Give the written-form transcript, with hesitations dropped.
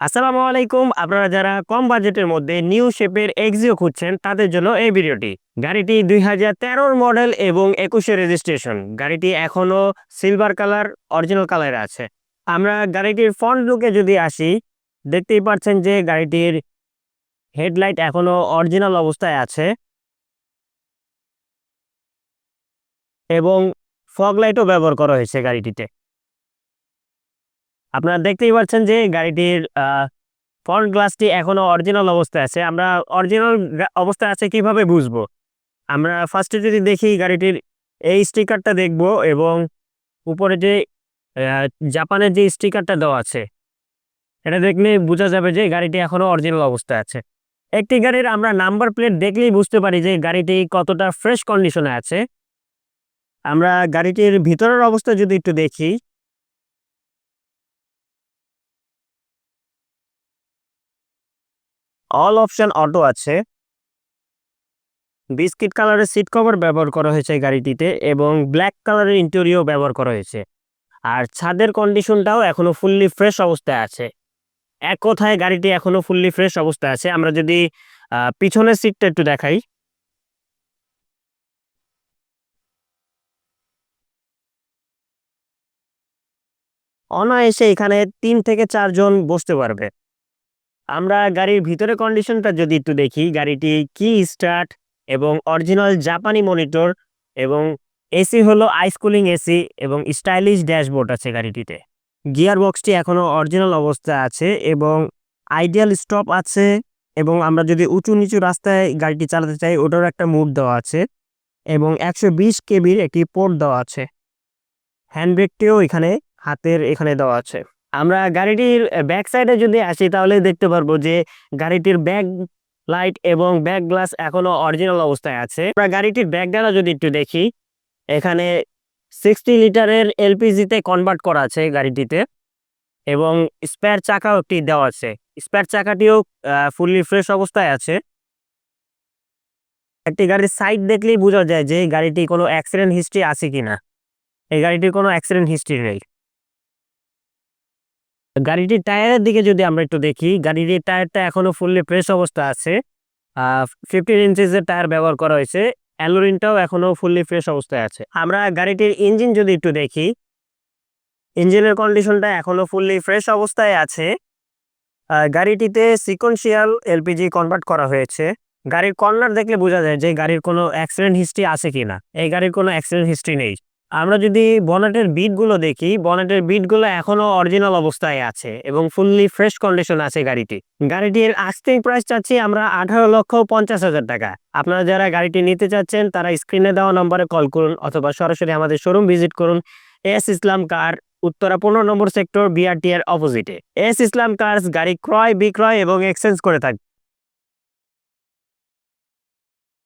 আসসালামু আলাইকুম। আপনারা যারা কম বাজেটের মধ্যে নিউ শেপের এক্সিও খুঁজছেন তাদের জন্য এই ভিডিওটি। গাড়িটি ২০১৩ মডেল এবং ২১ এর রেজিস্ট্রেশন। গাড়িটি এখনো সিলভার কালার অরিজিনাল কালারে আছে। আমরা গাড়িটির ফ্রন্ট লুকে যদি আসি, দেখতেই পাচ্ছেন যে গাড়িটির হেডলাইট এখনো অরিজিনাল অবস্থায় আছে এবং ফগ লাইটও ব্যবহার করা হয়েছে গাড়িটিতে। আপনারা দেখতেই পাচ্ছেন যে গাড়িটির ফ্রন্ট গ্লাসটি এখনো অরিজিনাল অবস্থায় আছে। আমরা অরিজিনাল অবস্থায় আছে কিভাবে বুঝবো? আমরা ফার্স্টে যদি দেখি গাড়িটির এই স্টিকারটা দেখব এবং উপরে যে আ জাপানের যে স্টিকারটা দেওয়া আছে, এটা দেখলে বোঝা যাবে যে গাড়িটি এখনো অরিজিনাল অবস্থায় আছে। একটি গাড়ির আমরা নাম্বার প্লেট দেখলেই বুঝতে পারি যে গাড়িটি কতটা ফ্রেশ কন্ডিশনে আছে। আমরা গাড়িটির ভিতরের অবস্থা যদি একটু দেখি, অল অপশন অটো আছে। বিস্কিট কালারের সিট কভার ব্যবহার করা হয়েছে এই গাড়িটিতে এবং ব্লাক কালারের ইন্টেরিয়র ব্যবহার করা হয়েছে। আর ছাদের কন্ডিশনটাও এখনো ফুললি ফ্রেশ অবস্থায় আছে। এক কথায় গাড়িটি এখনো ফুললি ফ্রেশ অবস্থায় আছে। আমরা যদি পিছনের সিটটা একটু দেখাই, অনায়াসে এখানে ৩ থেকে ৪ জন বসতে পারবে। আমরা গাড়ির ভিতরের কন্ডিশনটা যদি একটু দেখি, গাড়িটি কি স্টার্ট এবং অরিজিনাল জাপানি মনিটর এবং এসি হলো আইস কুলিং এসি এবং স্টাইলিশ ড্যাশবোর্ড আছে গাড়িটিতে। গিয়ার বক্সটি এখনো অরিজিনাল অবস্থায় আছে এবং আইডিয়াল স্টপ আছে এবং আমরা যদি উঁচু নিচু রাস্তায় গাড়িটি চালাতে চাই ওটারও একটা মুড দেওয়া আছে এবং ১২০ কেবির একটি পোর্ট দেওয়া আছে। হ্যান্ডব্রেকটিও এখানে হাতের এখানে দেওয়া আছে। আমরা গাড়িটির ব্যাক সাইডে যদি আসি তাহলে দেখতে পারবো যে গাড়িটির ব্যাক লাইট এবং ব্যাক গ্লাস এখনো অরিজিনাল অবস্থায় আছে। আমরা গাড়িটির ব্যাক ডালা যদি একটু দেখি, এখানে 60 লিটারের এলপিজিতে কনভার্ট করা আছে গাড়িটিতে এবং স্পেয়ার চাকাও একটি দেওয়া আছে। স্পেয়ার চাকাটিও ফুললি ফ্রেশ অবস্থায় আছে। একটি গাড়ির সাইড দেখলেই বোঝা যায় যে গাড়িটি কোনো অ্যাক্সিডেন্ট হিস্ট্রি আছে কিনা। এই গাড়িটির কোনো অ্যাক্সিডেন্ট হিস্ট্রি নেই। গাড়িটির টায়ারের দিকে যদি আমরা একটু দেখি, গাড়িটির টায়ারটা এখনো ফুললি ফ্রেশ অবস্থা আছে। 15 ইঞ্চিসের টায়ার ব্যবহার করা হয়েছে। অ্যালোরিনটাও এখনো ফুললি ফ্রেশ অবস্থায় আছে। আমরা গাড়িটির ইঞ্জিন যদি একটু দেখি, ইঞ্জিনের কন্ডিশনটা এখনো ফুললি ফ্রেশ অবস্থায় আছে। গাড়িটিতে সিকোয়েন্সিয়াল এলপিজি কনভার্ট করা হয়েছে। গাড়ির কর্নার দেখলে বোঝা যায় যে গাড়ির কোনো অ্যাক্সিডেন্ট হিস্ট্রি আছে কিনা। এই গাড়ির কোনো অ্যাক্সিডেন্ট হিস্ট্রি নেই। আমরা যদি বনেটের বিটগুলো দেখি, বনেটের বিটগুলো এখনো অরিজিনাল অবস্থায় আছে এবং ফুললি ফ্রেশ কন্ডিশন আছে গাড়িটি। গাড়িটির আস্কিং প্রাইস চাচ্ছি আমরা ১৮,৫০,০০০ টাকা। আপনারা যারা গাড়িটি নিতে চাচ্ছেন তারা স্ক্রিনে দেওয়া নম্বরে কল করুন অথবা সরাসরি আমাদের শোরুম ভিজিট করুন। এস ইসলাম কার, উত্তরা ১৫ নম্বর সেক্টর, বিআরটি এর অপোজিটে। এস ইসলাম কার্স গাড়ি ক্রয়, বিক্রয় এবং এক্সচেঞ্জ করে থাকে।